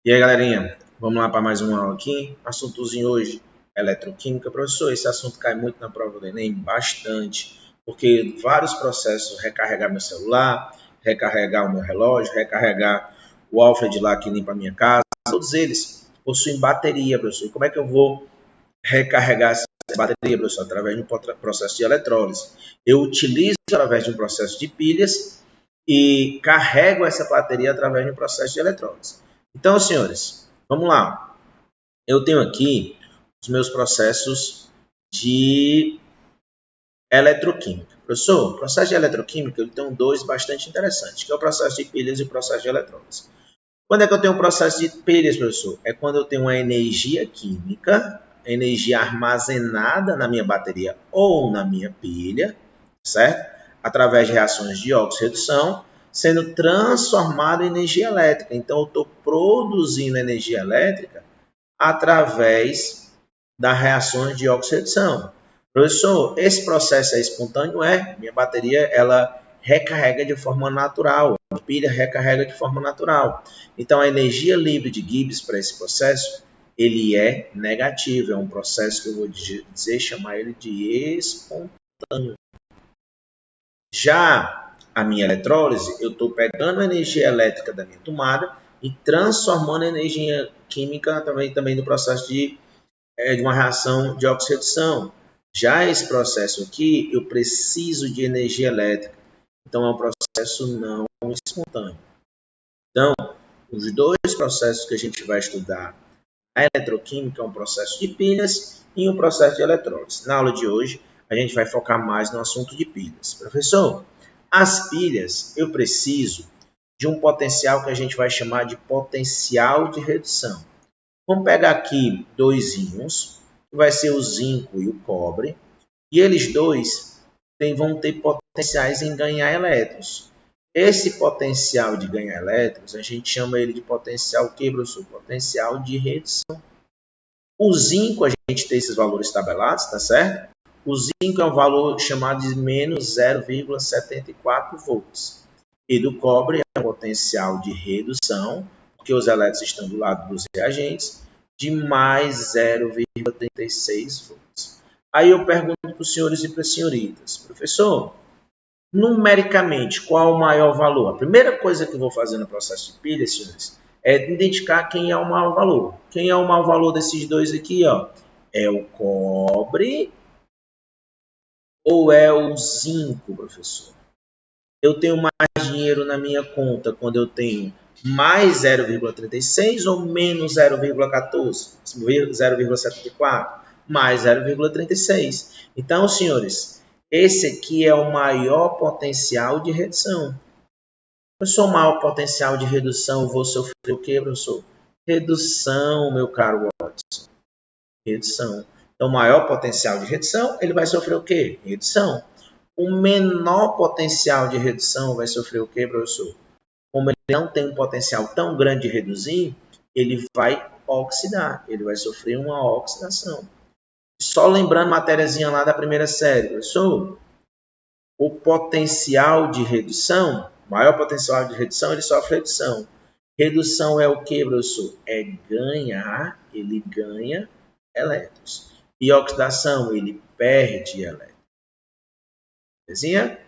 E aí, galerinha, vamos lá para mais uma aula aqui. Assuntozinho hoje, eletroquímica. Professor, esse assunto cai muito na prova do Enem, bastante, porque vários processos, recarregar meu celular, recarregar o meu relógio, recarregar o Alfred lá que limpa a minha casa, todos eles possuem bateria, professor. E como é que eu vou recarregar essa bateria, professor? Através de um processo de eletrólise. Eu utilizo através de um processo de pilhas e carrego essa bateria através de um processo de eletrólise. Então, senhores, vamos lá. Eu tenho aqui os meus processos de eletroquímica. Professor, o processo de eletroquímica ele tem dois bastante interessantes, que é o processo de pilhas e o processo de eletrólise. Quando é que eu tenho um processo de pilhas, professor? É quando eu tenho uma energia química, energia armazenada na minha bateria ou na minha pilha, certo? Através de reações de óxido-redução, sendo transformada em energia elétrica. Então, eu estou produzindo energia elétrica através das reações de óxido-redução. Professor, esse processo é espontâneo? Minha bateria ela recarrega de forma natural, a pilha recarrega de forma natural. Então, a energia livre de Gibbs para esse processo, ele é negativo, é um processo que eu vou chamar ele de espontâneo. Já a minha eletrólise, eu estou pegando a energia elétrica da minha tomada e transformando a energia química através também do processo de uma reação de oxidação. Já esse processo aqui, eu preciso de energia elétrica. Então, é um processo não espontâneo. Então, os dois processos que a gente vai estudar, a eletroquímica é um processo de pilhas e um processo de eletrólise. Na aula de hoje, a gente vai focar mais no assunto de pilhas. Professor, as pilhas, eu preciso de um potencial que a gente vai chamar de potencial de redução. Vamos pegar aqui dois íons, que vai ser o zinco e o cobre, e eles dois vão ter potenciais em ganhar elétrons. Esse potencial de ganhar elétrons, a gente chama ele de potencial o quê, professor? Potencial de redução. O zinco, a gente tem esses valores tabelados, tá certo? O zinco é um valor chamado de menos 0,74 volts. E do cobre é um potencial de redução, porque os elétrons estão do lado dos reagentes, de mais 0,36 volts. Aí eu pergunto para os senhores e para as senhoritas, professor, numericamente, qual o maior valor? A primeira coisa que eu vou fazer no processo de pilha, senhores, é identificar quem é o maior valor. Quem é o maior valor desses dois aqui? Ó? É o cobre ou é o zinco, professor? Eu tenho mais dinheiro na minha conta quando eu tenho mais 0,36 ou menos 0,14, 0,74, mais 0,36. Então, senhores, esse aqui é o maior potencial de redução. Professor, maior potencial de redução, eu vou sofrer o quê, professor? Redução, meu caro Watson. Redução. Então, maior potencial de redução, ele vai sofrer o quê? Redução. O menor potencial de redução vai sofrer o quê, professor? Como ele não tem um potencial tão grande de reduzir, ele vai oxidar, ele vai sofrer uma oxidação. Só lembrando a matériazinha lá da primeira série, professor, o potencial de redução, maior potencial de redução, ele sofre redução. Redução é o que, professor? É ganhar, ele ganha elétrons. E oxidação, ele perde elétrons. Belezinha?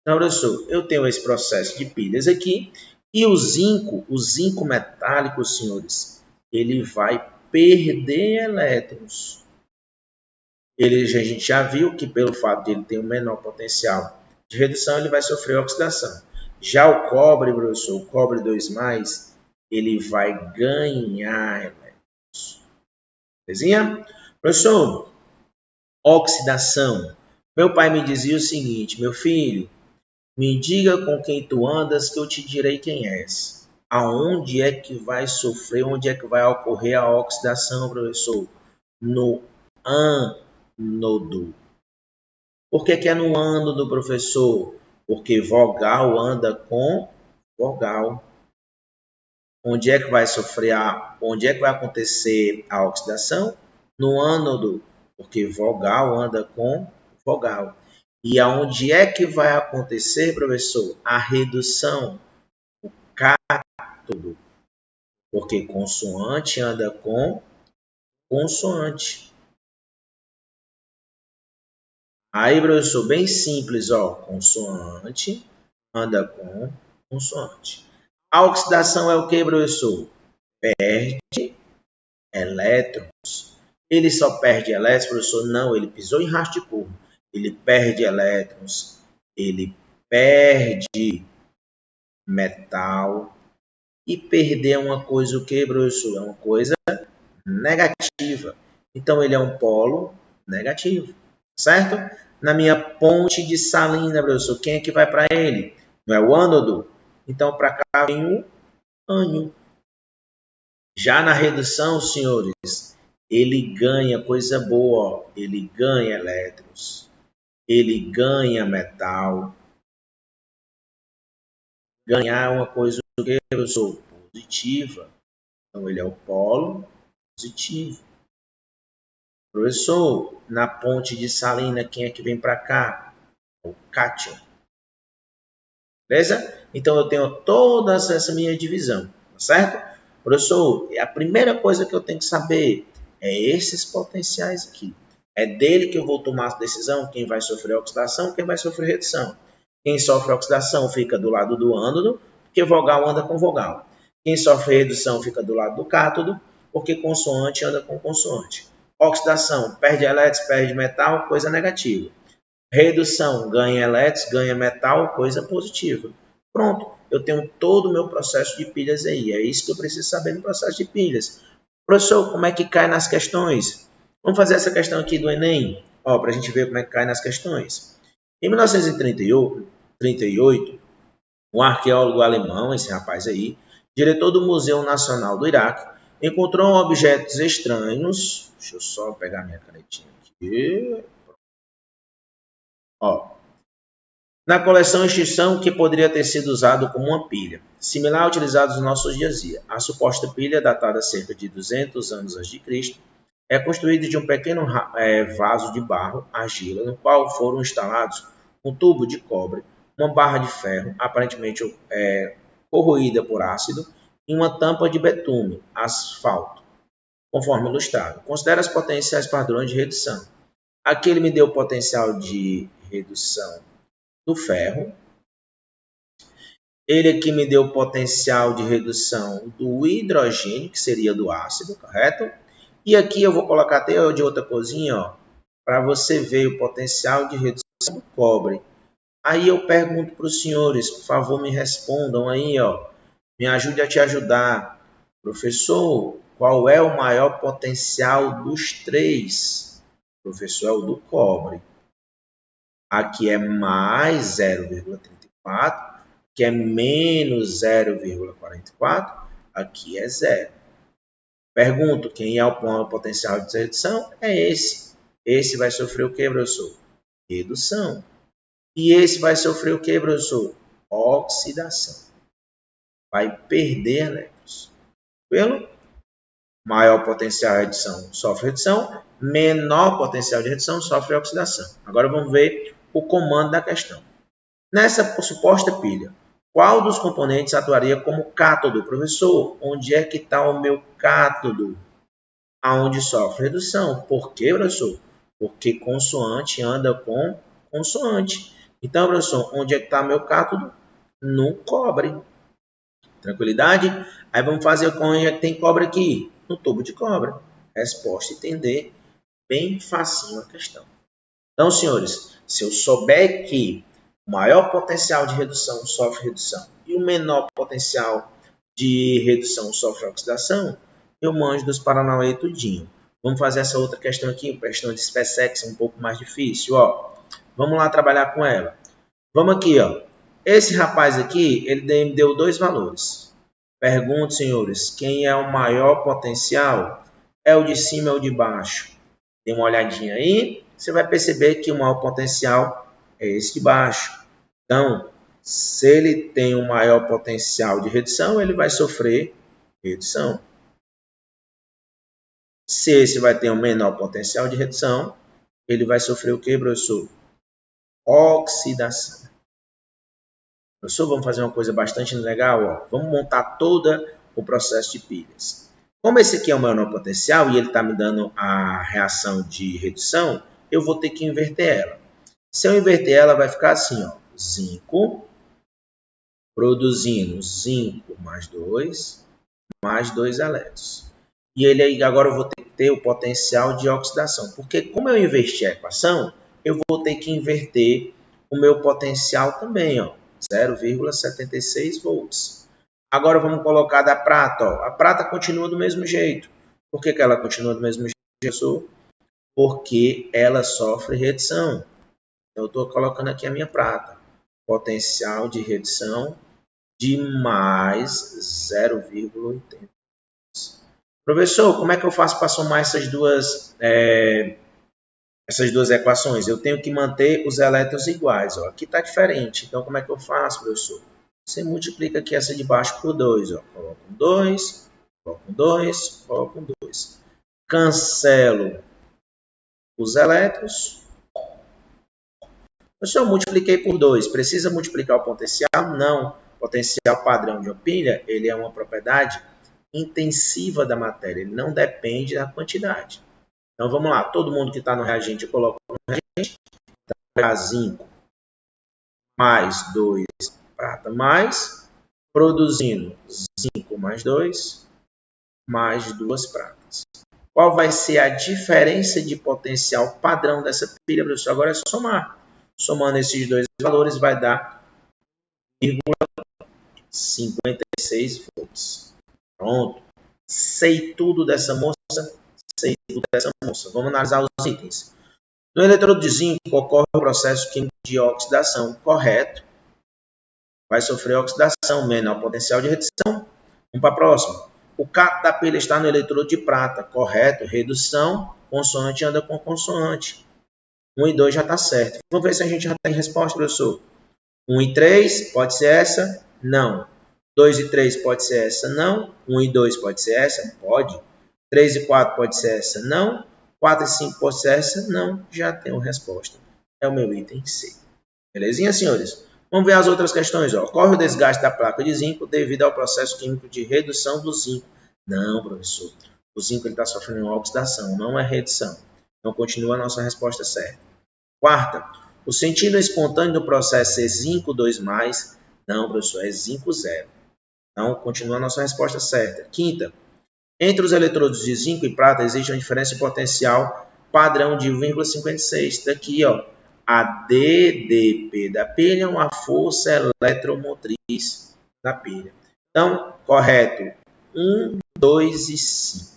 Então, professor, eu tenho esse processo de pilhas aqui e o zinco metálico, senhores, ele vai perder elétrons. A gente já viu que pelo fato de ele ter um menor potencial de redução, ele vai sofrer oxidação. Já o cobre, professor, o cobre 2+, ele vai ganhar elétrons. Belezinha? Professor, oxidação. Meu pai me dizia o seguinte, meu filho, me diga com quem tu andas que eu te direi quem és. Aonde é que vai sofrer, onde é que vai ocorrer a oxidação, professor? No ânodo. Por que é no ânodo, professor? Porque vogal anda com vogal. Onde é que vai onde é que vai acontecer a oxidação? No ânodo, porque vogal anda com vogal. E aonde é que vai acontecer, professor? A redução, o cátodo. Porque consoante anda com consoante. Aí, professor, bem simples, ó. Consoante anda com consoante. A oxidação é o que, professor? Perde elétrons. Ele só perde elétrons, professor? Não, ele pisou em rastro de curva. Ele perde elétrons. Ele perde metal. E perder é uma coisa o que, professor? É uma coisa negativa. Então, ele é um polo negativo, certo? Na minha ponte de Salina, professor, quem é que vai para ele? Não é o ânodo? Então, para cá vem o ânion. Já na redução, senhores, ele ganha coisa boa, ó. Ele ganha elétrons, ele ganha metal. Ganhar é uma coisa que eu sou positiva, então ele é o polo positivo. Professor, na ponte de Salina, quem é que vem para cá? O cátion. Beleza? Então eu tenho toda essa minha divisão, tá certo? Professor, a primeira coisa que eu tenho que saber é esses potenciais aqui. É dele que eu vou tomar a decisão, quem vai sofrer oxidação, quem vai sofrer redução. Quem sofre oxidação fica do lado do ânodo, porque vogal anda com vogal. Quem sofre redução fica do lado do cátodo, porque consoante anda com consoante. Oxidação, perde elétrons, perde metal, coisa negativa. Redução, ganha elétrons, ganha metal, coisa positiva. Pronto, eu tenho todo o meu processo de pilhas aí. É isso que eu preciso saber no processo de pilhas. Professor, como é que cai nas questões? Vamos fazer essa questão aqui do Enem, para a gente ver como é que cai nas questões. Em 1938, um arqueólogo alemão, esse rapaz aí, diretor do Museu Nacional do Iraque, encontrou objetos estranhos. Deixa eu só pegar minha canetinha aqui. Na coleção extinção que poderia ter sido usado como uma pilha, similar à utilizada nos nossos dias a dia. A suposta pilha, datada cerca de 200 anos a.C., é construída de um pequeno vaso de barro, argila, no qual foram instalados um tubo de cobre, uma barra de ferro, aparentemente corroída por ácido, e uma tampa de betume, asfalto, conforme ilustrado. Considera os potenciais padrões de redução. Aqui ele me deu o potencial de redução do ferro. Ele aqui me deu o potencial de redução do hidrogênio, que seria do ácido, correto? E aqui eu vou colocar até de outra coisinha, para você ver o potencial de redução do cobre. Aí eu pergunto para os senhores, por favor, me respondam aí, me ajude a te ajudar. Professor, qual é o maior potencial dos três? Professor, é o do cobre. Aqui é mais 0,34, que é menos 0,44, aqui é zero. Pergunto, quem é o maior potencial de redução? É esse. Esse vai sofrer o que, professor? Redução. E esse vai sofrer o que, professor? Oxidação. Vai perder elétrons. Pelo maior potencial de redução sofre redução, menor potencial de redução sofre oxidação. Agora vamos ver o comando da questão. Nessa suposta pilha, qual dos componentes atuaria como cátodo? Professor, onde é que está o meu cátodo? Aonde sofre redução. Por quê, professor? Porque consoante anda com consoante. Então, professor, onde é que está meu cátodo? No cobre. Tranquilidade? Aí vamos fazer com onde é que tem cobre aqui? No tubo de cobre. Resposta entender. Bem facinho a questão. Então, senhores, se eu souber que o maior potencial de redução sofre redução e o menor potencial de redução sofre oxidação, eu manjo dos Paranauê tudinho. Vamos fazer essa outra questão aqui, questão de SpaceX, um pouco mais difícil. Vamos lá trabalhar com ela. Vamos aqui. Esse rapaz aqui, ele me deu dois valores. Pergunto, senhores, quem é o maior potencial? É o de cima ou o de baixo? Dê uma olhadinha aí, você vai perceber que o maior potencial é esse de baixo. Então, se ele tem um maior potencial de redução, ele vai sofrer redução. Se esse vai ter um menor potencial de redução, ele vai sofrer o que, professor? Oxidação. Professor, vamos fazer uma coisa bastante legal. Vamos montar toda o processo de pilhas. Como esse aqui é o menor potencial e ele está me dando a reação de redução, eu vou ter que inverter ela. Se eu inverter ela, vai ficar assim, ó, zinco produzindo zinco mais 2 elétrons. E ele aí, agora eu vou ter que ter o potencial de oxidação. Porque como eu inverti a equação, eu vou ter que inverter o meu potencial também, ó, 0,76 volts. Agora vamos colocar da prata. Ó. A prata continua do mesmo jeito. Por que ela continua do mesmo jeito? Porque ela sofre redução. Então, eu estou colocando aqui a minha prata. Potencial de redução de mais 0,80. Professor, como é que eu faço para somar essas duas equações? Eu tenho que manter os elétrons iguais. Ó. Aqui está diferente. Então, como é que eu faço, professor? Você multiplica aqui essa de baixo por 2. Coloca um 2, coloca um 2, coloca um 2. Cancelo os elétrons. Professor, eu multipliquei por 2. Precisa multiplicar o potencial? Não. O potencial padrão de uma pilha, ele é uma propriedade intensiva da matéria. Ele não depende da quantidade. Então, vamos lá. Todo mundo que está no reagente, eu coloco no reagente. Então, zinco mais 2 prata mais, produzindo zinco mais 2, mais 2 pratas. Qual vai ser a diferença de potencial padrão dessa pilha, professor? Agora é somar. Somando esses dois valores vai dar 0,56 volts. Pronto. Sei tudo dessa moça. Vamos analisar os itens. No eletrodo de zinco ocorre o processo químico de oxidação, correto? Vai sofrer oxidação, menor potencial de redução. Vamos para a próxima. O cato da pilha está no eletrodo de prata, correto? Redução, consoante anda com consoante. 1 e 2 já está certo. Vamos ver se a gente já tem resposta, professor. 1 e 3 pode ser essa? Não. 2 e 3 pode ser essa? Não. 1 e 2 pode ser essa? Pode. 3 e 4 pode ser essa? Não. 4 e 5 pode ser essa? Não. Já tenho resposta. É o meu item C. Belezinha, senhores? Vamos ver as outras questões. Ó. Ocorre o desgaste da placa de zinco devido ao processo químico de redução do zinco. Não, professor. O zinco está sofrendo oxidação, não é redução. Então, continua a nossa resposta certa. Quarta, o sentido espontâneo do processo é zinco 2+. Não, professor, é zinco 0. Então, continua a nossa resposta certa. Quinta, entre os eletrodos de zinco e prata existe uma diferença de potencial padrão de 1,56. Daqui, ó, a DDP da pilha é uma força eletromotriz da pilha. Então, correto, 1, 2 e 5.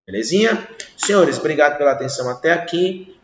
Belezinha? Senhores, obrigado pela atenção até aqui.